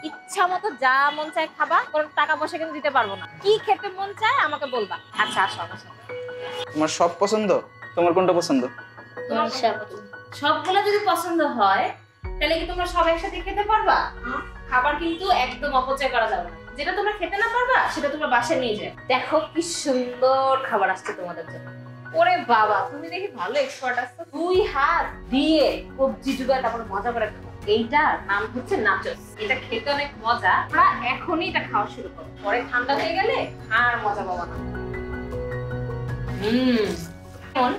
ইচ্ছা মতো যা মন চায় খাবা, কোনো টাকা পয়সা কিন্তু দিতে পারবো না। কি খেতে মন চায় আমাকে বলবা। আচ্ছা আসো আমার সাথে। তোমার সব পছন্দ? তোমার কোনটা পছন্দ? তোমার সবগুলো যদি পছন্দ হয় তাহলে কি তোমরা সব একসাথে খেতে পারবা? খাবার কিন্তু একদম অপচয় করা যাবে না। যেটা তোমরা খেতে না পারবা সেটা তোমরা বাসায় নিয়ে যাও। দেখো কি সুন্দর খাবার আসছে তোমাদের জন্য। ওরে বাবা, তুমি দেখি ভালো এক্সপার্ট আছো। 2 হাত দিয়ে সবজি জুগায় তারপর মজা করে খাও। এইটার নাম হচ্ছে নাচোস। এটা খেতে অনেক মজা। আমরা এখনই এটা খাওয়া শুরু করব, পরে ঠান্ডা হয়ে গেলে আর মজা পাবো না। কেমন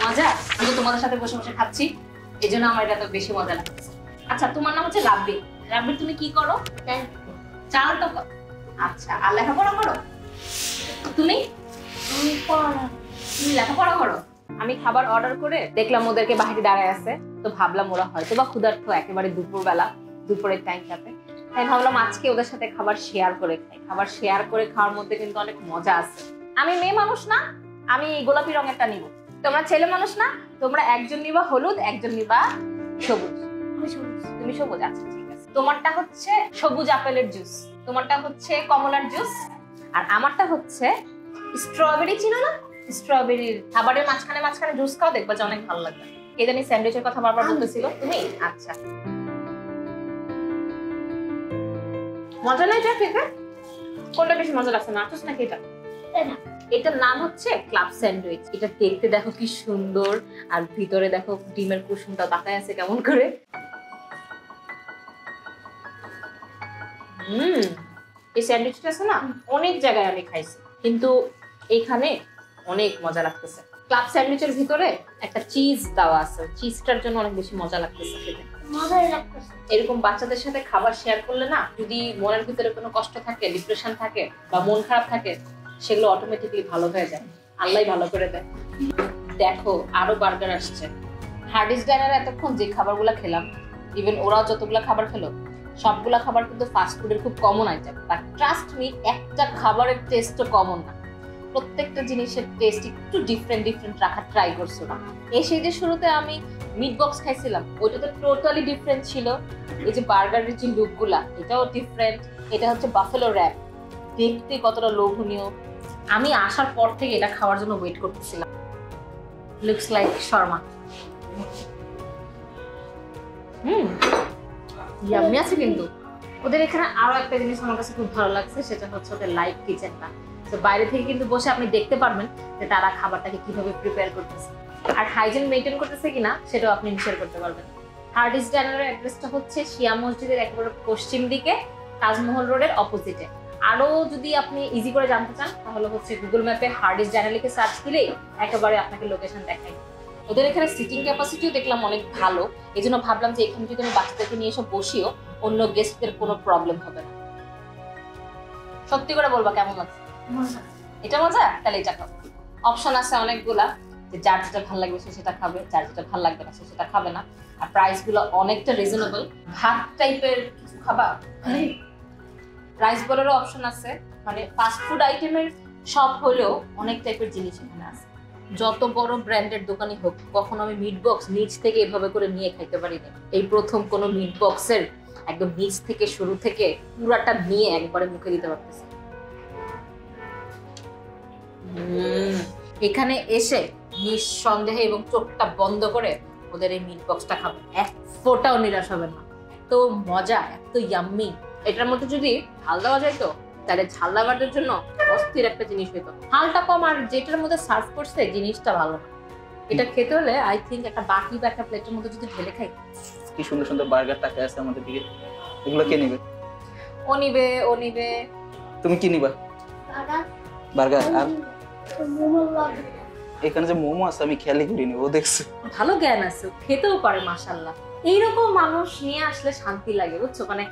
মজা? আমি তোমাদের সাথে বসে বসে খাচ্ছি, এই জন্য আমার এটা তো বেশি মজা লাগছে। আচ্ছা, তোমার নাম হচ্ছে রাব্বি। রাব্বি, তুমি কি করো? চাল তো করো। আচ্ছা, আর লেখাপড়া করো? তুমি লেখাপড়া করো? আমি খাবার অর্ডার করে দেখলাম ওদেরকে বাইরে দাঁড়ায় আছে, তো ভাবলাম ওরা হয়তো বা ক্ষুধার্ত, একেবারে দুপুরবেলা, দুপুরের টাইমটাতে। তাই ভাবলাম আজকে ওদের সাথে খাবার শেয়ার করে খাই। খাবার শেয়ার করে খাওয়ার মধ্যে কিন্তু অনেক মজা আছে। আমি মেয়ে মানুষ না, আমি গোলাপি রঙেরটা নিব। তোমরা ছেলে মানুষ না, তোমরা একজন নিবা হলুদ, একজন নিবা সবুজ। তুমি সবুজ? আচ্ছা ঠিক আছে। তোমারটা হচ্ছে সবুজ আপেলের জুস, তোমারটা হচ্ছে কমলার জুস, আর আমারটা হচ্ছে স্ট্রবেরি। চিনো না? স্ট্রবেরির খাবারের মাঝখানে মাঝখানে জুস খাও, দেখবা যে অনেক ভালো লাগবে। কে জানি স্যান্ডউইচের কথা বারবার বলতেছিল। তুমি? আচ্ছা, মজা নাই এটা খেতে? কোনটা বেশি মজা লাগছে, নাচোস নাকি এটা? এটার নাম হচ্ছে ক্লাব স্যান্ডউইচ। এটা দেখতে দেখো কি সুন্দর, আর ভিতরে দেখো ডিমের কুসুমটা তাকায় আছে কেমন করে। এই স্যান্ডউইচটা আছে না, অনেক জায়গায় আমি খাইছি, কিন্তু এখানে অনেক মজা লাগতেছে। ক্লাব স্যান্ডউইচের ভিতরে একটা চিজ দেওয়া আছে, চিজটার জন্য অনেক বেশি মজা লাগতেছে খেতে। এরকম বাচ্চাদের সাথে খাবার শেয়ার করলে না, যদি মনের ভিতরে কোনো কষ্ট থাকে, ডিপ্রেশন থাকে বা মন খারাপ থাকে, সেগুলো অটোমেটিক্যালি ভালো হয়ে যায়। আল্লাহ ভালো করে দেয়। দেখো আরো বার্গার আসছে। হার্ডিস ডাইনারে এতক্ষণ যে খাবারগুলো খেলাম, ইভেন ওরাও যতগুলো খাবার খেলো, সবগুলা খাবার কিন্তু ফাস্ট ফুডের খুব common item. But trust me, একটা খাবারের টেস্টও কমন না। প্রত্যেকটা জিনিসের টেস্ট একটু ডিফারেন্ট ডিফারেন্ট রাখার ট্রাই করছো না। সেই যে শুরুতে আমি মিট বক্স খাইছিলাম, ওইটা তো টোটালি ডিফারেন্ট ছিল। এই যে বার্গারের যে লুকগুলা, এটাও ডিফারেন্ট। এটা হচ্ছে বাফেলো র্যাপ, দেখতে কতটা লোভনীয়। আমি আসার পর থেকে এটা খাওয়ার জন্য ওয়েট করতেছিলাম। Looks like Sharma. ইয়াম্মি আছে। কিন্তু ওদের এখানে আরো একটা জিনিস আমার কাছে খুব ভালো লাগছে, সেটা হচ্ছে ওদের লাইভ কিচেনটা। তো বাইরে থেকে কিন্তু বসে আপনি দেখতে পারবেন যে তারা খাবারটাকে কিভাবে প্রিপেয়ার করতেছে, আর হাইজিন মেইনটেইন করতেছে কিনা সেটাও আপনি ইনশিওর করতে পারবেন। হার্ডিস ডাইনারের অ্যাড্রেসটা হচ্ছে শিয়া মসজিদের একেবারে পশ্চিম দিকে, তাজমহল রোডের অপোজিটে। আরো যদি আপনি ইজি করে জানতে চান তাহলে হচ্ছে গুগল ম্যাপে হার্ডিস ডাইনার লিখে সার্চ দিলেই একেবারে আপনাকে লোকেশন দেখায়। ওদের এখানে সিটিং ক্যাপাসিটিও দেখলাম অনেক ভালো, এই জন্য ভাবলাম যে এখানে যদি আমি বাচ্চাদেরকে নিয়ে এসে বসিও, অন্য গেস্টদের কোনো প্রবলেম হবে না। সত্যি করে বলবা কেমন লাগছে? এটা মজা? তাহলে এটা খাও। অপশন আছে অনেকগুলা, যে যার যেটা ভালো লাগবে সে সেটা খাবে, যার যেটা ভালো লাগবে না সে সেটা খাবে না। আর প্রাইস গুলো অনেকটা রিজনেবল। ভাত টাইপের কিছু খাবা, রাইস বলেরও অপশন আছে। মানে ফাস্ট ফুড আইটেমের সব হলেও অনেক টাইপের জিনিস এখানে আছে। যত বড় ব্র্যান্ডের দোকানই হোক, কখনো আমি মিট বক্স নিচ থেকে এভাবে করে নিয়ে খাইতে পারিনি। এই প্রথম কোনো মিট বক্সের একদম নিচ থেকে শুরু থেকে পুরাটা নিয়ে একবারে মুখে দিতে পারতেছি। এখানে এসে নিঃসন্দেহে এবং চোখটা বন্ধ করে ওদের এই মিট বক্সটা খাবেন, এক ফোঁটাও নিরাশ হবেন না। তো মজা, এত ইয়াম্মি। এটার মধ্যে যদি ঝাল দেওয়া যায় তো তাহলে ঝাল লাভারদের জন্য অস্থির একটা জিনিস হইতো। ঝালটা কম, আর যেটার মধ্যে সার্ভ করছে জিনিসটা ভালো না। এটা খেতে হলে আই থিঙ্ক একটা বাকি বা একটা প্লেটের মধ্যে যদি ঢেলে খাই। কি সুন্দর সুন্দর বার্গার টাকা আছে আমাদের দিকে, এগুলো কে নিবে? ও নিবে, ও নিবে। তুমি কি নিবা? বার্গার। আর এখানে যে মোমো আছে আমি খেয়ালই করিনি, ও দেখছে। ভালো জ্ঞান আছে, খেতেও পারে মাশাআল্লাহ। এইরকম মানুষ নিয়ে আসলে শান্তি লাগে, বুঝছো? মানে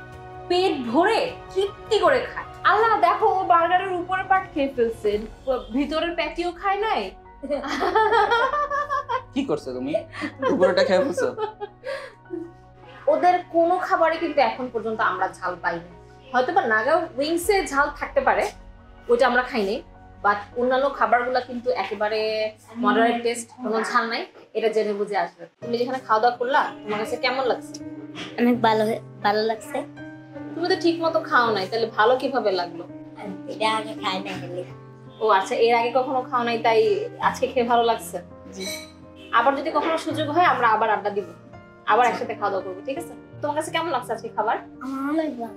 পেট ভরে তৃপ্তি করে খায়। আল্লাহ দেখো, ও বার্গারের উপরের পার্ট খেয়ে ফেলছে, ভিতরের প্যাটিও খায় নাই। কি করছো তুমি? উপরেটা খেয়ে ফেলছো? ওদের কোনো খাবারে কিন্তু এখন পর্যন্ত আমরা ঝাল পাইনি। হয়তোবা নাগা উইংসে ঝাল থাকতে পারে, ওইটা আমরা খাইনি। বাট অন্যান্য খাবারগুলো কিন্তু একেবারে মডারেট টেস্ট, কোনো ঝাল নাই। এটা জেনে বুঝে আসবে। তুমি যেখানে খাওয়া দাওয়া করলা, তোমার কাছে কেমন লাগছে? অনেক ভালো। ভালো লাগছে। তুমি তো ঠিক মতো খাও নাই, তাহলে ভালো কিভাবে লাগলো? এটা আগে খাই না খেলে। ও আচ্ছা, এর আগে কখনো খাও নাই তাই আজকে খেয়ে ভালো লাগছে। জি। আবার যদি কখনো সুযোগ হয় আমরা আবার আড্ডা দিব, আবার একসাথে খাওয়া দাওয়া করবো, ঠিক আছে? তোমার কাছে কেমন লাগছে আজকে খাবার? আমার অনেক ভালো।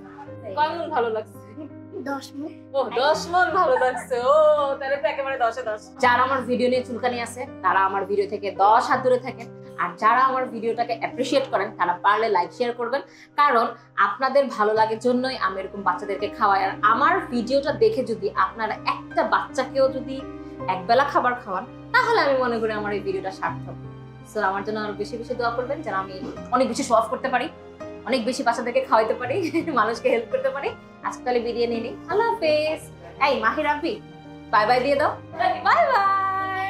কয় মন ভালো লাগছে? 10 মিনিট। ও 10 মন ভালো লাগছে। ও তাহলে তো একেবারে 10-এ 10। যারা আমার ভিডিও নিয়ে চুলকানি আছে তারা আমার ভিডিও থেকে 10 হাত দূরে থাকেন, আর যারা আমার ভিডিওটাকে অ্যাপ্রিশিয়েট করেন তারা পারলে লাইক শেয়ার করবেন, কারণ আপনাদের ভালো লাগার জন্যই আমি এরকম বাচ্চাদেরকে খাওয়াই। আর আমার ভিডিওটা দেখে যদি আপনারা একটা বাচ্চাকেও যদি একবেলা খাবার খাওয়ান, তাহলে আমি মনে করি আমার এই ভিডিওটা সার্থক। সো আমার জন্য আরো বেশি বেশি দোয়া করবেন যেন আমি অনেক বেশি শো অফ করতে পারি, অনেক বেশি বাচ্চাদেরকে খাওয়াইতে পারি, মানুষকে হেল্প করতে পারি। আজকে তাহলে বিরিয়ানি নিয়ে নিই। আল্লাহ হাফেজ। এই মাহির আব্বি বাই বাই দিয়ে দাও। Bye bye.